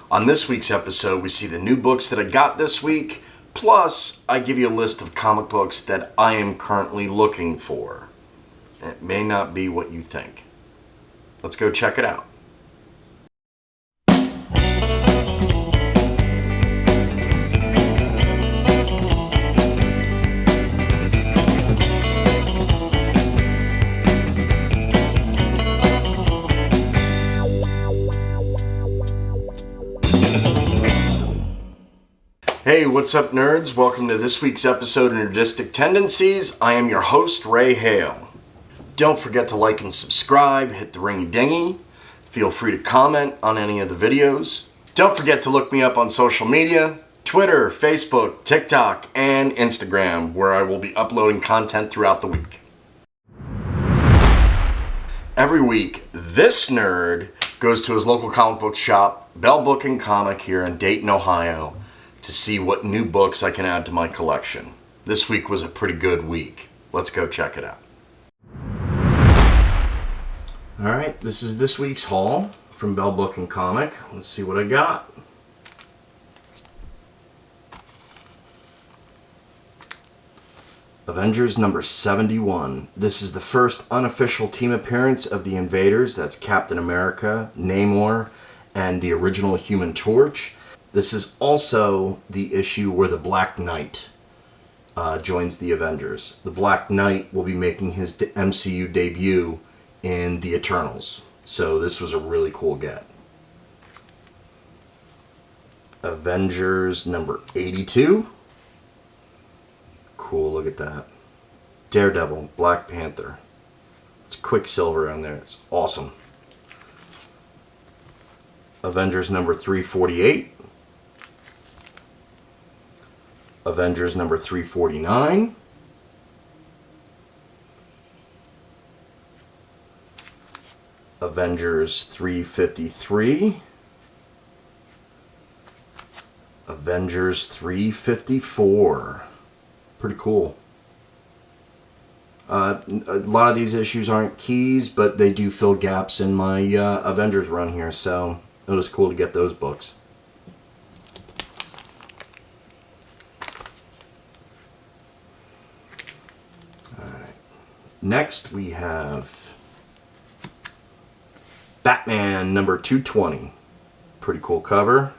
On this week's episode, we see the new books that I got this week, plus I give you a list of comic books that I am currently looking for. It may not be what you think. Let's go check it out. Hey, what's up, nerds? Welcome to this week's episode of Nerdistic Tendencies. I am your host, Ray Hale. Don't forget to like and subscribe, hit the ringy-dingy. Feel free to comment on any of the videos. Don't forget to look me up on social media, Twitter, Facebook, TikTok, and Instagram, where I will be uploading content throughout the week. Every week, this nerd goes to his local comic book shop, Bell Book and Comic here in Dayton, Ohio, to see what new books I can add to my collection. This week was a pretty good week. Let's go check it out. Alright, this is this week's haul from Bell Book and Comic. Let's see what I got. Avengers number 71. This is the first unofficial team appearance of the Invaders. That's Captain America, Namor, and the original Human Torch. This is also the issue where the Black Knight joins the Avengers. The Black Knight will be making his MCU debut in the Eternals. So this was a really cool get. Avengers number 82. Cool, look at that. Daredevil, Black Panther. It's Quicksilver on there. It's awesome. Avengers number 348. Avengers number 349. Avengers 353. Avengers 354. Pretty cool. A lot of these issues aren't keys, but they do fill gaps in my Avengers run here, so it was cool to get those books. Next, we have Batman number 220. Pretty cool cover.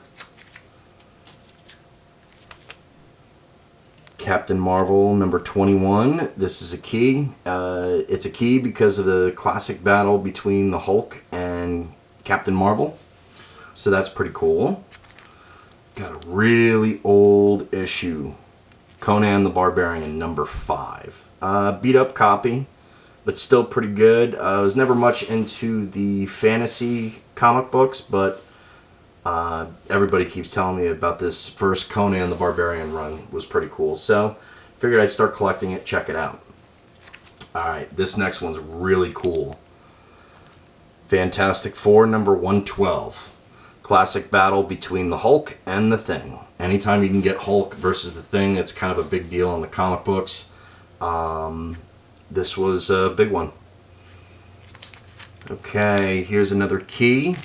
Captain Marvel number 21. This is a key. It's a key because of the classic battle between the Hulk and Captain Marvel. So that's pretty cool. Got a really old issue. Conan the Barbarian number 5. Beat up copy, but still pretty good. I was never much into the fantasy comic books, but everybody keeps telling me about this first Conan the Barbarian run. Was pretty cool, so figured I'd start collecting it, check it out. Alright, this next one's really cool. Fantastic Four number 112. Classic battle between the Hulk and the Thing. Anytime you can get Hulk versus the Thing, it's kind of a big deal in the comic books. This was a big one. Okay, here's another key.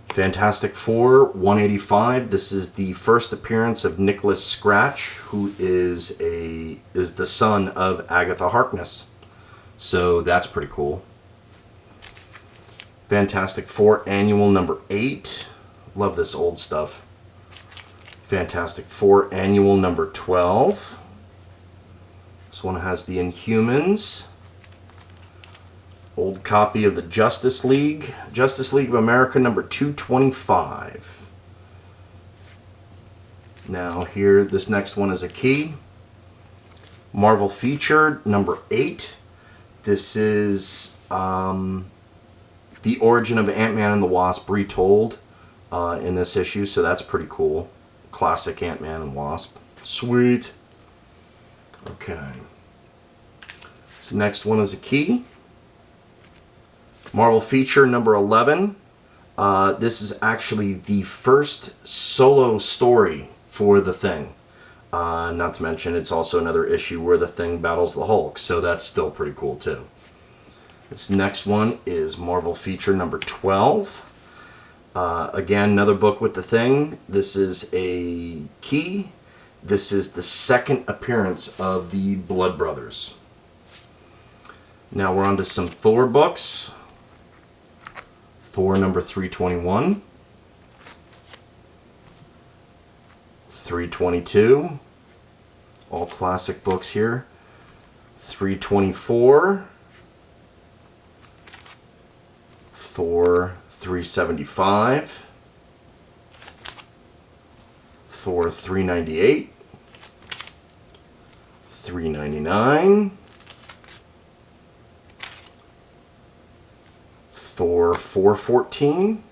Fantastic Four 185. This is the first appearance of Nicholas Scratch, who is the son of Agatha Harkness. So that's pretty cool. Fantastic Four Annual number 8. Love this old stuff. Fantastic Four Annual number 12. This one has the Inhumans. Old copy of the Justice League. Justice League of America number 225. Now here, this next one is a key. Marvel Featured number 8. This is the origin of Ant-Man and the Wasp retold in this issue, so that's pretty cool. Classic Ant-Man and Wasp. Sweet. Okay. So next one is a key. Marvel Feature number 11. This is actually the first solo story for the Thing. Not to mention it's also another issue where the Thing battles the Hulk, so that's still pretty cool too. This next one is Marvel Feature number 12. Again, another book with the Thing. This is a key. This is the second appearance of the Blood Brothers. Now we're on to some Thor books. Thor number 321. 322. All classic books here. 324. Thor 375. Thor 398. 399. Thor 414.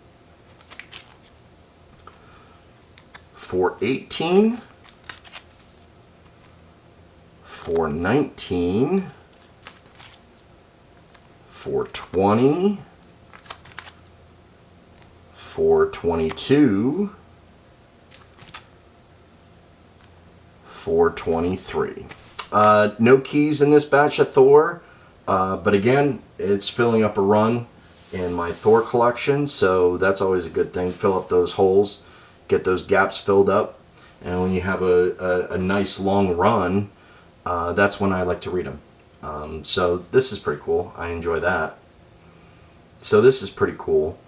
418. 419. 420. 422. 423. No keys in this batch of Thor, but again, it's filling up a run in my Thor collection, so that's always a good thing. Fill up those holes, get those gaps filled up, and when you have a nice long run, that's when I like to read them. So this is pretty cool. I enjoy that. So this is pretty cool.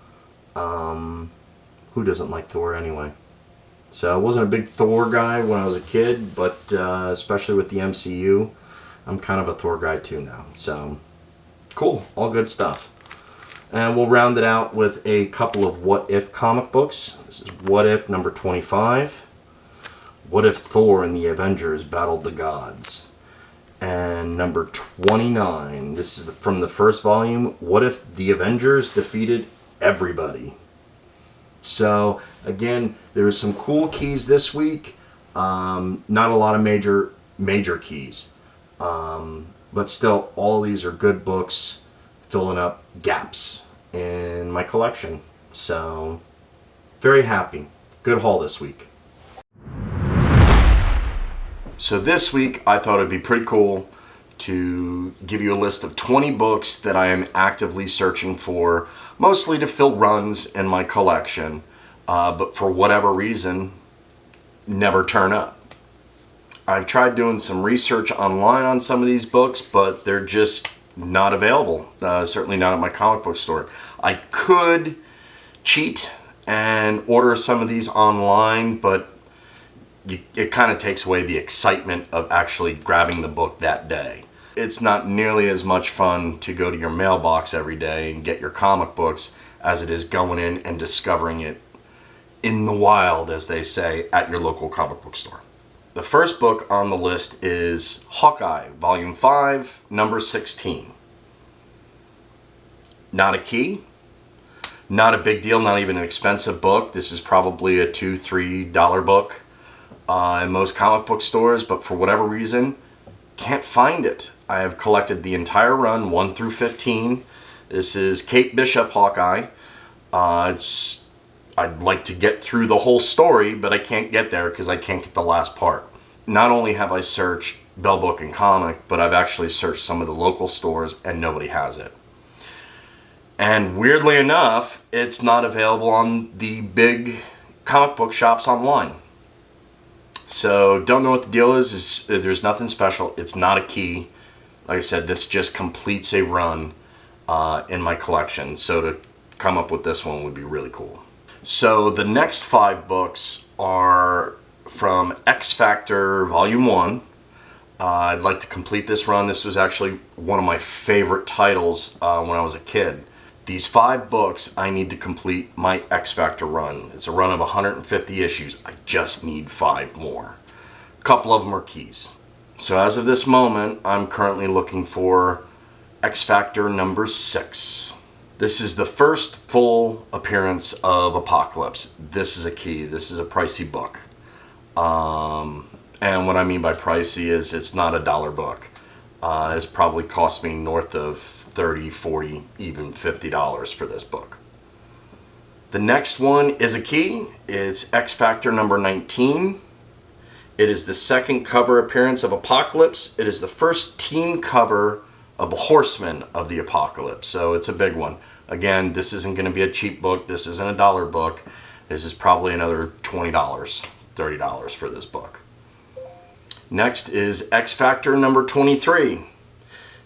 Who doesn't like Thor anyway? So I wasn't a big Thor guy when I was a kid, but especially with the MCU, I'm kind of a Thor guy too now. So cool, all good stuff. And we'll round it out with a couple of What If comic books. This is What If number 25. What If Thor and the Avengers Battled the Gods? And number 29. This is from the first volume. What If the Avengers Defeated Everybody? So again, there was some cool keys this week. Not a lot of major keys. But still, all these are good books filling up gaps in my collection. So, very happy. Good haul this week. So this week, I thought it'd be pretty cool to give you a list of 20 books that I am actively searching for, mostly to fill runs in my collection, but for whatever reason, never turn up. I've tried doing some research online on some of these books, but they're just not available. Certainly not at my comic book store. I could cheat and order some of these online, but it kind of takes away the excitement of actually grabbing the book that day. It's not nearly as much fun to go to your mailbox every day and get your comic books as it is going in and discovering it in the wild, as they say, at your local comic book store. The first book on the list is Hawkeye, Volume 5, number 16. Not a key, not a big deal, not even an expensive book. This is probably a $2, $3 book in most comic book stores, but for whatever reason, can't find it. I have collected the entire run, 1 through 15. This is Kate Bishop Hawkeye. I'd like to get through the whole story, but I can't get there because I can't get the last part. Not only have I searched Bell Book and Comic, but I've actually searched some of the local stores and nobody has it. And weirdly enough, it's not available on the big comic book shops online. So don't know what the deal is. There's nothing special. It's not a key. Like I said, this just completes a run in my collection. So to come up with this one would be really cool. So the next 5 books are from X Factor Volume 1. I'd like to complete this run. This was actually one of my favorite titles when I was a kid. These 5 books, I need to complete my X Factor run. It's a run of 150 issues. I just need 5 more. A couple of them are keys. So as of this moment, I'm currently looking for X Factor number 6. This is the first full appearance of Apocalypse. This is a key. This is a pricey book. And what I mean by pricey is it's not a dollar book. It's probably cost me north of $30, $40, even $50 for this book. The next one is a key. It's X Factor number 19. It is the second cover appearance of Apocalypse. It is the first team cover of the Horsemen of the Apocalypse, so it's a big one. Again, this isn't going to be a cheap book. This isn't a dollar book. This is probably another $20, $30 for this book. Next is X Factor number 23.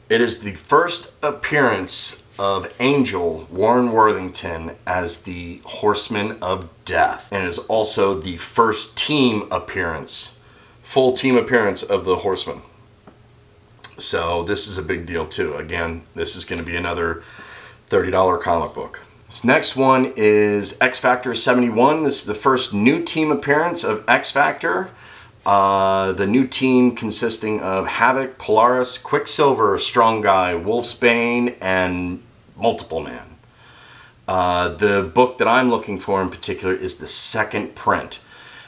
It is the first appearance of Angel Warren Worthington as the Horseman of Death, and it is also the first team appearance, full team appearance of the Horseman. So this is a big deal too. Again, this is going to be another $30 comic book. This next one is X Factor 71. This is the first new team appearance of X Factor. The new team consisting of Havoc, Polaris, Quicksilver, Strong Guy, Wolfsbane, and Multiple Man. The book that I'm looking for in particular is the second print.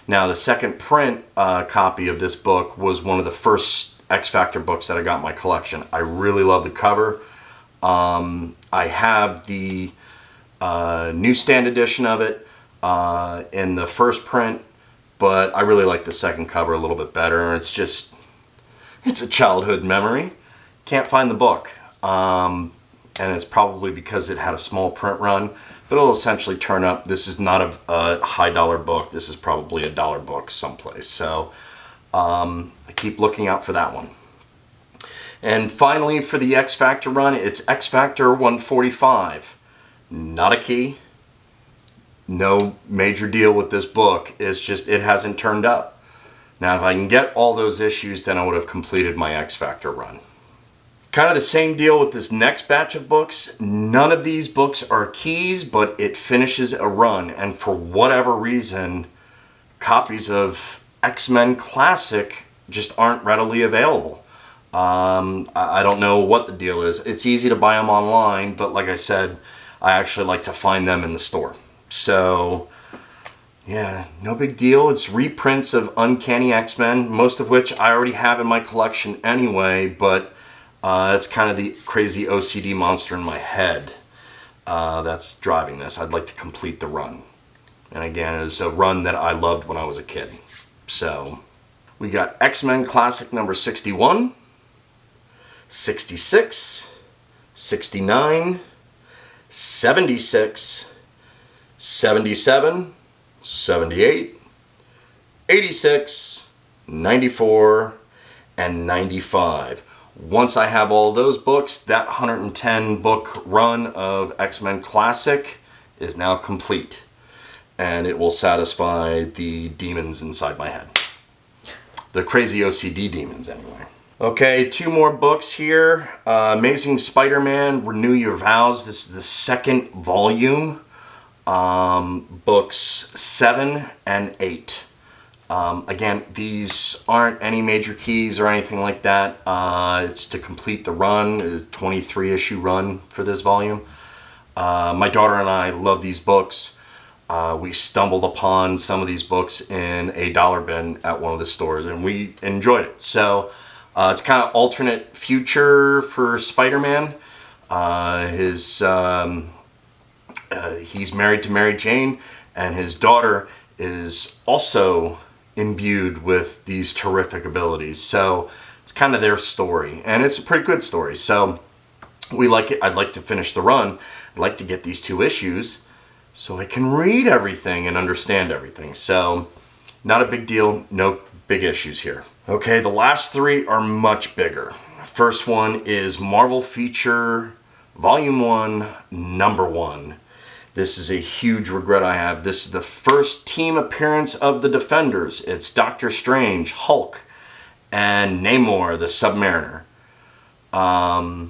Now, the second print copy of this book was one of the first X Factor books that I got in my collection. I really love the cover. I have the newsstand edition of it in the first print, but I really like the second cover a little bit better. It's a childhood memory. Can't find the book, and it's probably because it had a small print run, but it'll essentially turn up. This is not a high dollar book. This is probably a dollar book someplace. So I keep looking out for that one. And finally, for the X Factor run, it's X Factor 145. Not a key. No major deal with this book. It's just it hasn't turned up. Now, if I can get all those issues, then I would have completed my X Factor run. Kind of the same deal with this next batch of books. None of these books are keys, but it finishes a run. And for whatever reason, copies of X-Men Classic just aren't readily available. I don't know what the deal is. It's easy to buy them online, but like I said, I actually like to find them in the store. So, yeah, no big deal. It's reprints of Uncanny X-Men, most of which I already have in my collection anyway, but it's kind of the crazy OCD monster in my head that's driving this. I'd like to complete the run. And again, it's a run that I loved when I was a kid. So, we got X-Men Classic number 61, 66, 69, 76, 77, 78, 86, 94, and 95. Once I have all those books, that 110 book run of X-Men Classic is now complete. And it will satisfy the demons inside my head. The crazy OCD demons, anyway. Okay, 2 more books here. Amazing Spider-Man, Renew Your Vows. This is the second volume. Books 7 and 8. Again, these aren't any major keys or anything like that. It's to complete the run, a 23 issue run for this volume. My daughter and I love these books. We stumbled upon some of these books in a dollar bin at one of the stores, and we enjoyed it. So it's kind of alternate future for Spider-Man. He's married to Mary Jane, and his daughter is also imbued with these terrific abilities. So it's kind of their story, and it's a pretty good story. So we like it. I'd like to finish the run. I'd like to get these 2 issues so I can read everything and understand everything. So not a big deal. No big issues here. Okay, the last 3 are much bigger. First one is Marvel Feature Volume 1, Number 1. This is a huge regret I have. This is the first team appearance of the Defenders. It's Doctor Strange, Hulk, and Namor, the Submariner. I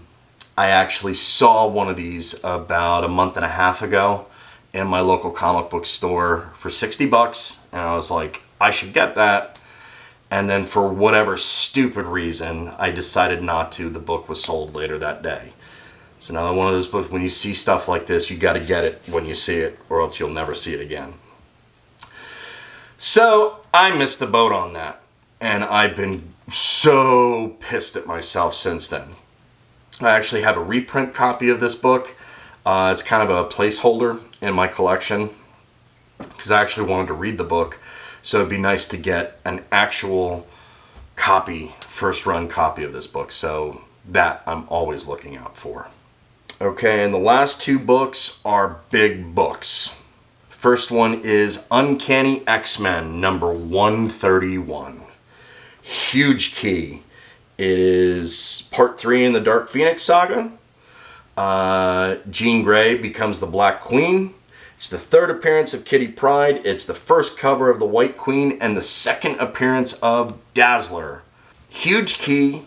actually saw one of these about a month and a half ago in my local comic book store for $60, and I was like, I should get that. And then for whatever stupid reason, I decided not to. The book was sold later that day. It's another one of those books, when you see stuff like this, you got to get it when you see it, or else you'll never see it again. So I missed the boat on that, and I've been so pissed at myself since then. I actually have a reprint copy of this book. It's kind of a placeholder in my collection because I actually wanted to read the book, so it'd be nice to get an actual copy, first run copy of this book. So that I'm always looking out for. Okay, and the last two books are big books. First one is Uncanny X-Men number 131. Huge key. It is part 3 in the Dark Phoenix saga. Jean Grey becomes the Black Queen. It's the third appearance of Kitty Pryde. It's the first cover of the White Queen and the second appearance of Dazzler. Huge key.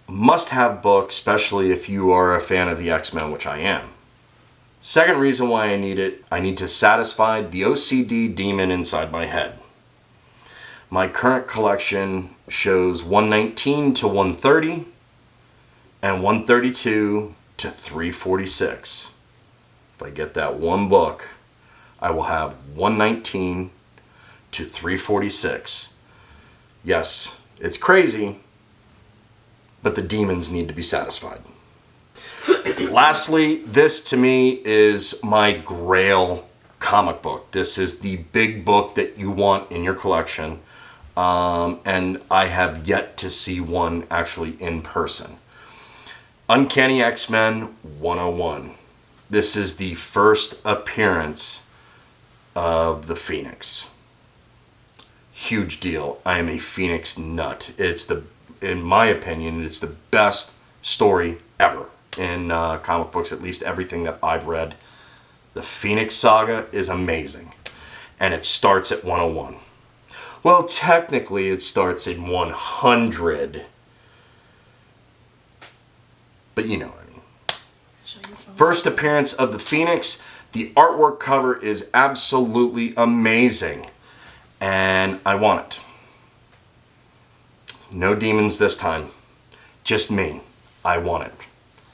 Must-have book, especially if you are a fan of the X-Men, which I am. Second reason why I need it, I need to satisfy the OCD demon inside my head. My current collection shows 119 to 130 and 132 to 346. If I get that one book, I will have 119 to 346. Yes, it's crazy, but the demons need to be satisfied. Lastly, this to me is my grail comic book. This is the big book that you want in your collection. And I have yet to see one actually in person. Uncanny X-Men 101. This is the first appearance of the Phoenix. Huge deal. I am a Phoenix nut. In my opinion, it's the best story ever in comic books, at least everything that I've read. The Phoenix Saga is amazing. And it starts at 101. Well, technically it starts in 100. But you know what I mean. First appearance of the Phoenix. The artwork cover is absolutely amazing. And I want it. No demons this time. Just me. I want it.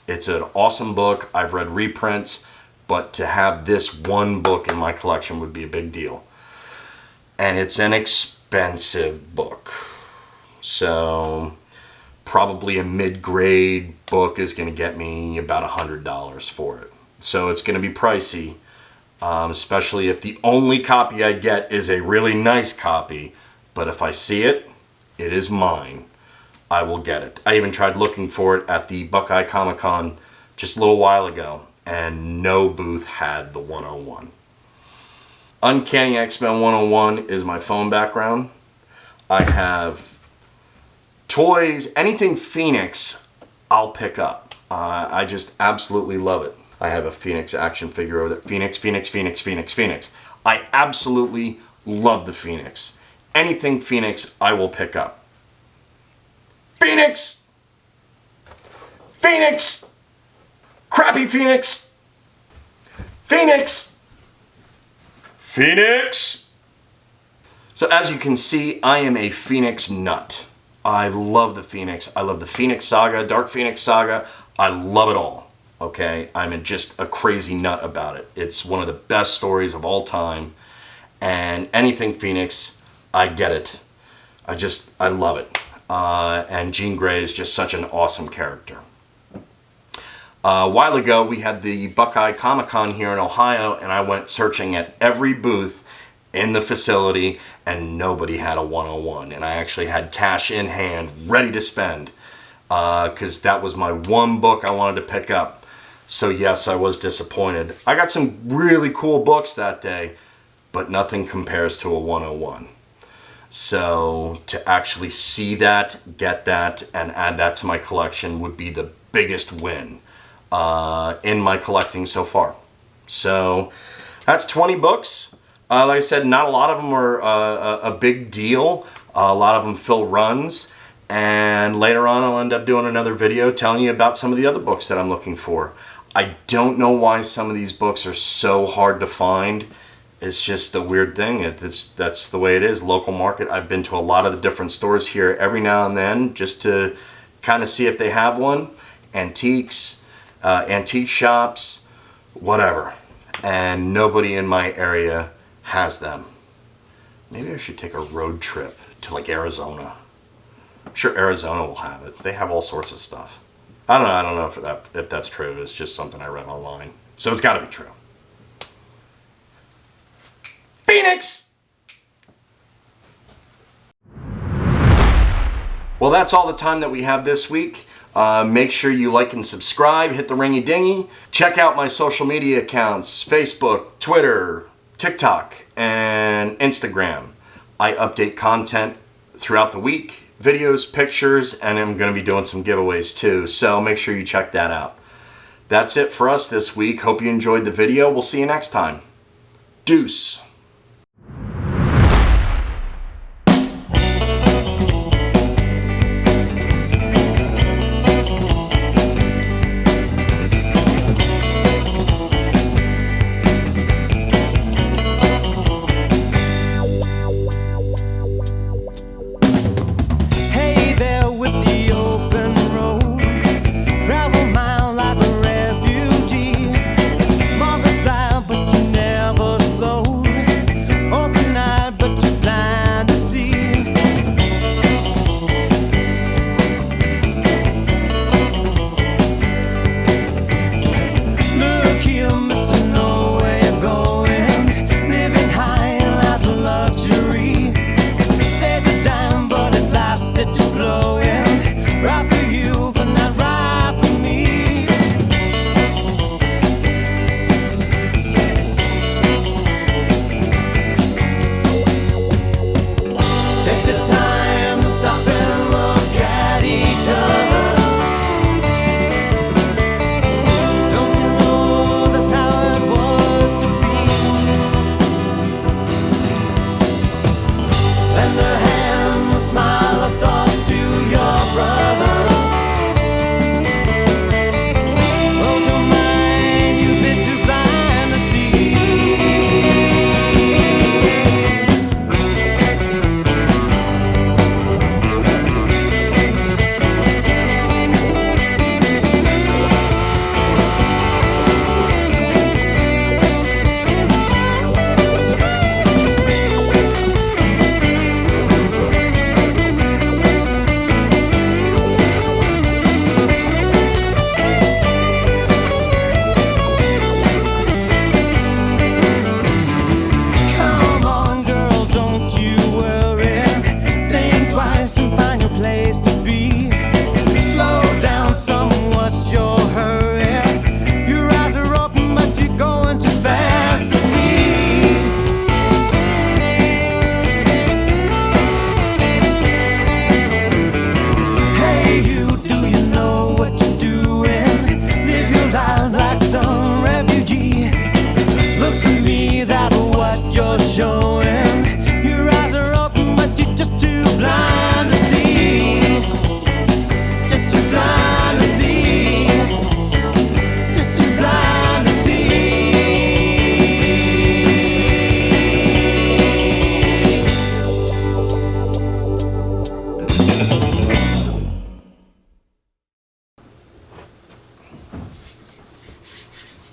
It's an awesome book. I've read reprints, but to have this one book in my collection would be a big deal. And it's an expensive book. So probably a mid-grade book is going to get me about $100 for it. So it's going to be pricey, especially if the only copy I get is a really nice copy. But if I see it, it is mine. I will get it. I even tried looking for it at the Buckeye Comic Con just a little while ago, and no booth had the 101. Uncanny X-Men 101 is my phone background. I have toys, anything Phoenix, I'll pick up. I just absolutely love it. I have a Phoenix action figure over there. Phoenix, Phoenix, Phoenix, Phoenix, Phoenix. I absolutely love the Phoenix. Anything Phoenix, I will pick up. Phoenix! Phoenix! Crappy Phoenix! Phoenix! Phoenix! So as you can see, I am a Phoenix nut. I love the Phoenix. I love the Phoenix Saga, Dark Phoenix Saga. I love it all. Okay? I'm just a crazy nut about it. It's one of the best stories of all time. And anything Phoenix, I get it. I love it. And Jean Grey is just such an awesome character. A while ago, we had the Buckeye Comic Con here in Ohio, and I went searching at every booth in the facility, and nobody had a 101. And I actually had cash in hand, ready to spend, because that was my one book I wanted to pick up. So yes, I was disappointed. I got some really cool books that day, but nothing compares to a 101. So to actually see that, get that, and add that to my collection would be the biggest win in my collecting so far. So that's 20 books. Like I said, not a lot of them are a big deal. A lot of them fill runs. And later on, I'll end up doing another video telling you about some of the other books that I'm looking for. I don't know why some of these books are so hard to find. It's just a weird thing. That's the way it is. Local market. I've been to a lot of the different stores here every now and then just to kind of see if they have one. Antiques, antique shops, whatever. And nobody in my area has them. Maybe I should take a road trip to like Arizona. I'm sure Arizona will have it. They have all sorts of stuff. I don't know if that's true. It's just something I read online. So it's got to be true. Phoenix! Well, that's all the time that we have this week. Make sure you like and subscribe, hit the ringy dingy. Check out my social media accounts, Facebook, Twitter, TikTok, and Instagram. I update content throughout the week, videos, pictures, and I'm going to be doing some giveaways too, so make sure you check that out. That's it for us this week. Hope you enjoyed the video. We'll see you next time. Deuce.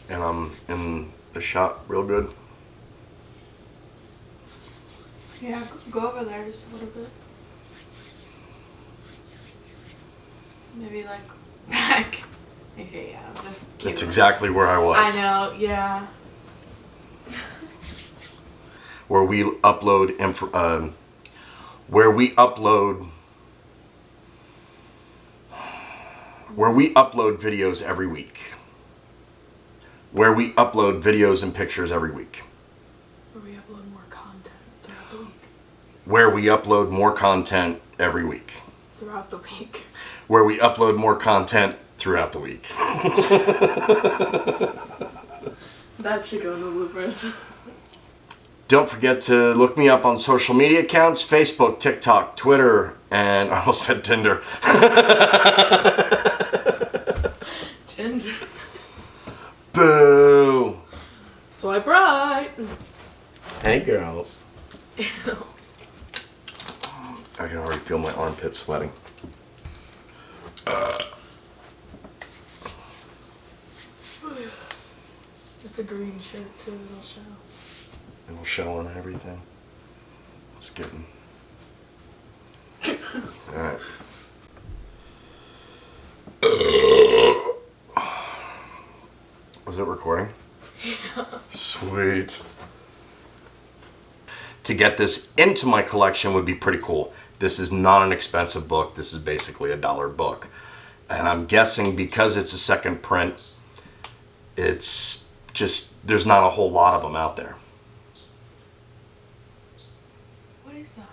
And I'm in the shot real good. Yeah, go over there just a little bit. Maybe like back. Okay, yeah, just keep That's exactly where I was. I know, yeah. Where we upload videos every week. Where we upload videos and pictures every week. Where we upload more content throughout the week. Where we upload more content every week. Throughout the week. Where we upload more content throughout the week. That should go in the bloopers. Don't forget to look me up on social media accounts, Facebook, TikTok, Twitter, and I almost said Tinder. Tinder. Boo! Swipe right. Hey, girls. Ew. I can already feel my armpits sweating. It's a green shirt too, it'll show. It'll show on everything. It's getting... Alright. Was it recording? Yeah. Sweet. To get this into my collection would be pretty cool. This is not an expensive book. This is basically $1 book. And I'm guessing because it's a second print, it's just, there's not a whole lot of them out there. What is that?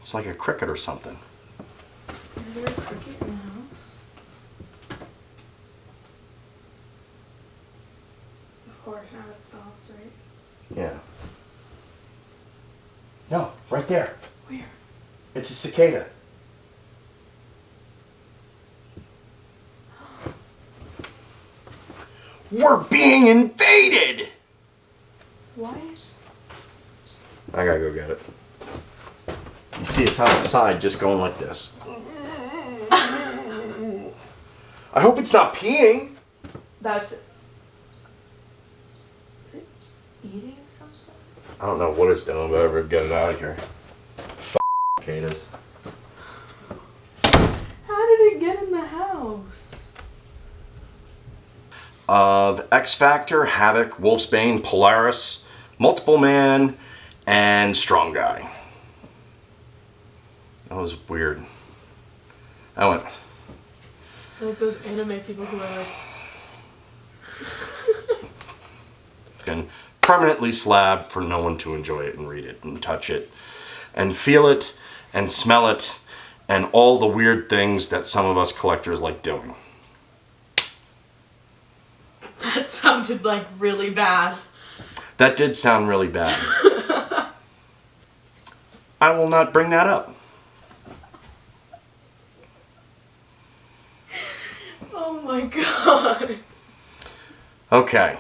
It's like a cricket or something. Is there a cricket in the house? Of course, now it stops, right? Yeah. No, right there. Where? It's a cicada. We're being invaded! What? I gotta go get it. You see it's outside just going like this. I hope it's not peeing. That's... Is it eating something? I don't know what it's doing, but I better get it out of here. Cicadas. How did it get in the house? Of X Factor, Havoc, Wolfsbane, Polaris, Multiple Man, and Strong Guy. That was weird. I went, Like those anime people who are like... and permanently slabbed for no one to enjoy it and read it and touch it and feel it and smell it and all the weird things that some of us collectors like doing. That sounded like really bad. That did sound really bad. I will not bring that up. Oh my god. Okay,